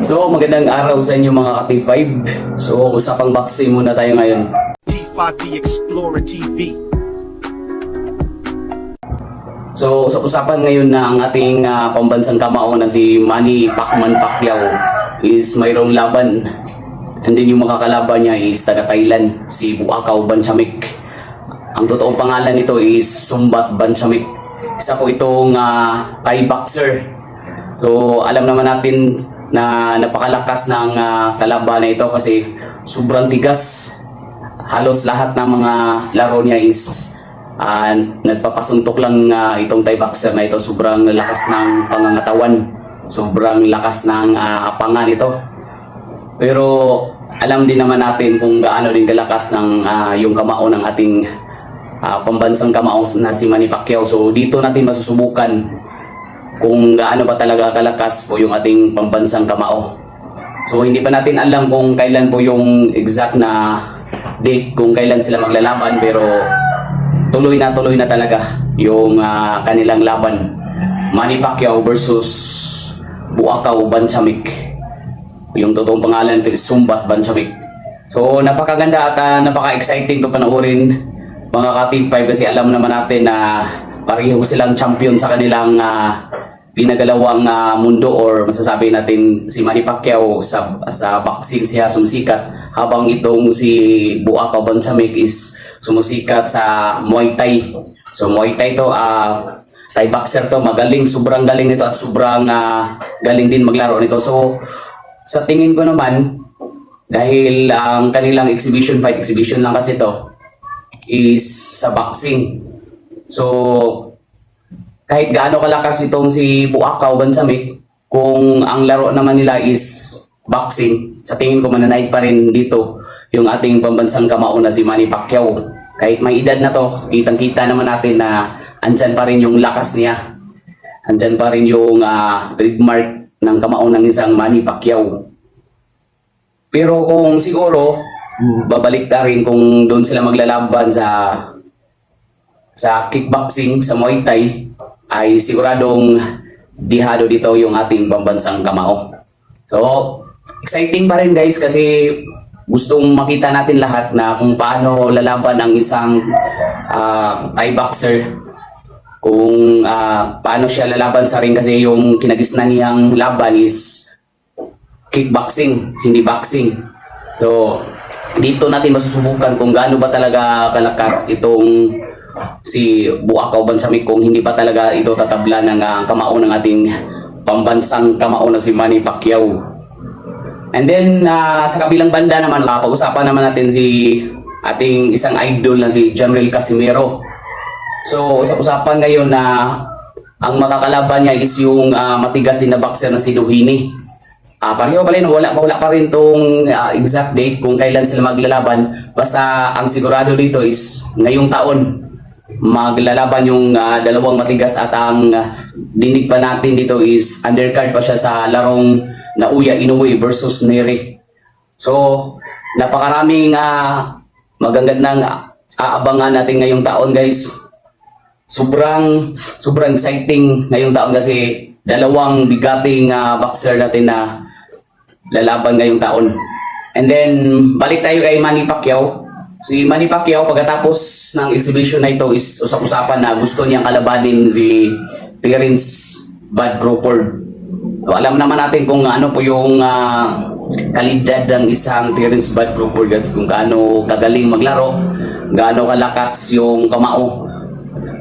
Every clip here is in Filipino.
So, magandang araw sa inyo mga ka-T5. So, usapang boxing muna tayo ngayon. T5 The Explorer TV. So, usap-usapan ngayon na ang ating pambansang kamao na si Manny Pacquiao is mayroong laban. And then yung makakalaban niya is taga Thailand, si Buakaw Banchamek. Ang totoong pangalan nito is Sumbat Banchamek. Isa po itong Thai boxer. So, alam naman natin na napakalakas ng kalaban na ito kasi sobrang tigas. Halos lahat ng mga laro niya is nagpapasuntok lang itong Thai boxer na ito. Sobrang lakas ng pangangatawan. Sobrang lakas ng apangan ito. Pero alam din naman natin kung gaano din kalakas ng yung kamao ng ating pambansang kamao na si Manny Pacquiao. So dito natin masusubukan kung gaano ba talaga kalakas po yung ating pambansang kamao. So hindi pa natin alam kung kailan po yung exact na date kung kailan sila maglalaban, pero tuloy na talaga yung kanilang laban. Manny Pacquiao versus Buakaw Banchamek. Yung totoong pangalan ito is Sumbat Banchamek. So napakaganda at napaka-exciting to panoorin mga ka-T5 kasi alam naman natin na pareho silang champion sa kanilang pinagalawang mundo, or masasabi natin si Manny Pacquiao sa boxing siya sumusikat, habang itong si Buakaw Banchamek is sumusikat sa Muay Thai. So Muay Thai to, Thai boxer to, magaling, sobrang galing nito at sobrang galing din maglaro nito. So sa tingin ko naman, dahil ang kanilang exhibition lang kasi to is sa boxing. So kahit gaano kalakas itong si Buakaw Banchamek, kung ang laro naman nila is boxing, sa tingin ko mananaig pa rin dito yung ating pambansang kamao na si Manny Pacquiao. Kahit may edad na to, kitang-kita naman natin na andyan pa rin yung lakas niya. Andyan pa rin yung trademark ng kamao ng isang Manny Pacquiao. Pero kung siguro, babalik na rin kung doon sila maglalaban sa kickboxing, sa Muay Thai, ay siguradong dihado dito yung ating pambansang kamao. So, exciting pa rin guys kasi gustong makita natin lahat na kung paano lalaban ang isang Thai boxer. Kung paano siya lalaban sa ring, kasi yung kinagisnan niyang laban is kickboxing, hindi boxing. So, dito natin masusubukan kung gaano ba talaga kalakas itong si Buakaw Banchamek, kung hindi pa talaga ito tatabla ng kamao ng ating pambansang kamao na si Manny Pacquiao. And then sa kabilang banda naman, pag-usapan naman natin si ating isang idol na si Jamrel Casimero. So usap-usapan ngayon na ang makakalaban niya is yung matigas din na boxer na si Lohini. Pareho pa rin, wala pa rin tong exact date kung kailan sila maglalaban. Basta ang sigurado dito is ngayong taon maglalaban yung dalawang matigas, at ang dinig pa natin dito is undercard pa siya sa larong Naoya Inoue versus Neri. So napakaraming magagandang aabangan natin ngayong taon guys. Sobrang exciting ngayong taon kasi dalawang bigating boxer natin na lalaban ngayong taon. And then balik tayo kay Manny Pacquiao. Si Manny Pacquiao, pagkatapos ng exhibition na ito is usap-usapan na gusto niyang kalabanin si Terence Bud Crawford. So, alam naman natin kung ano po yung kalidad ng isang Terence Bud Crawford at kung gaano kagaling maglaro, gaano kalakas yung kamao.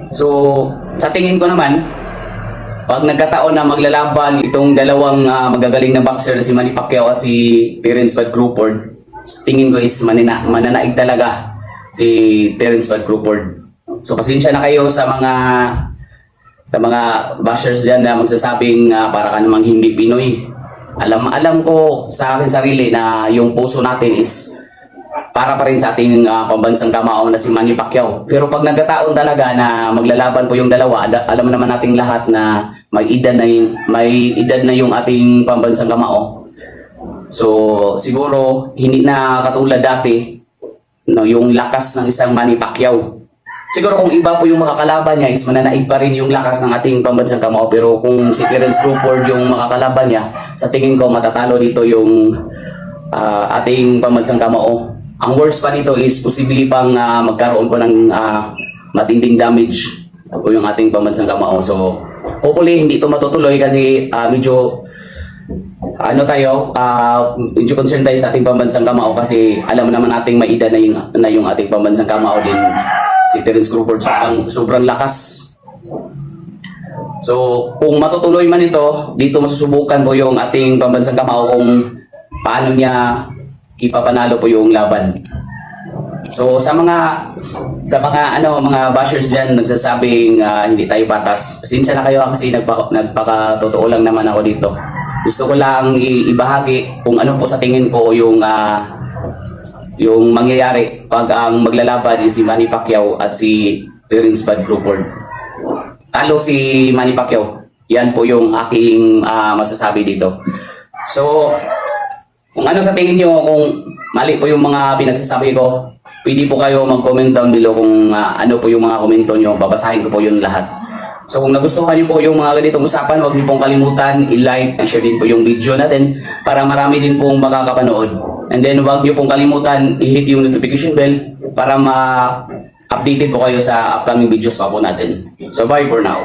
So sa tingin ko naman, pag nagkataon na maglalaban itong dalawang magagaling na boxer na si Manny Pacquiao at si Terence Bud Crawford, tingin ko is mananaig talaga si Terence Bud Crawford. So pasensya na kayo sa mga bashers diyan na magsasabing para ka namang hindi Pinoy. Alam ko sa akin sarili na yung puso natin is para pa rin sa ating pambansang kamao na si Manny Pacquiao. Pero pag nagkataon talaga na maglalaban po yung dalawa, alam naman nating lahat na may edad na yung ating pambansang kamao. So siguro hindi na katulad dati, no, yung lakas ng isang Manny Pacquiao. siguro kung iba po yung makakalaban niya is mananaig pa rin yung lakas ng ating pambansang kamao. Pero kung si Terence Crawford yung makakalaban niya, sa tingin ko matatalo dito yung ating pambansang kamao. Ang worst pa nito is posible pang magkaroon pa ng matinding damage po yung ating pambansang kamao. So hopefully hindi ito matutuloy kasi medyo medyo concerned tayo sa ating pambansang kamao kasi alam naman nating maida na yung ating pambansang kamao din si Terence Crawford sobrang lakas. So kung matutuloy man ito, dito masusubukan po yung ating pambansang kamao kung paano niya ipapanalo po yung laban. So sa mga mga bashers diyan nagsasabing hindi tayo patas. Pasensya na kayo kasi nagpakatotoo lang naman ako dito. Gusto ko lang ibahagi kung ano po sa tingin ko yung mangyayari pag ang maglalaban is si Manny Pacquiao at si Terence Bud Crawford. Talo si Manny Pacquiao. Yan po yung aking masasabi dito. So kung ano sa tingin nyo, kung mali po yung mga pinagsasabi ko, pwede po kayo mag-comment down below kung ano po yung mga komento nyo. Babasahin ko po yun lahat. So kung nagustuhan nyo po yung mga ganitong usapan, huwag nyo pong kalimutan i-like, i-share din po yung video natin para marami din pong makakapanood. And then huwag nyo pong kalimutan i-hit yung notification bell para ma-updated po kayo sa upcoming videos pa po natin. So bye for now.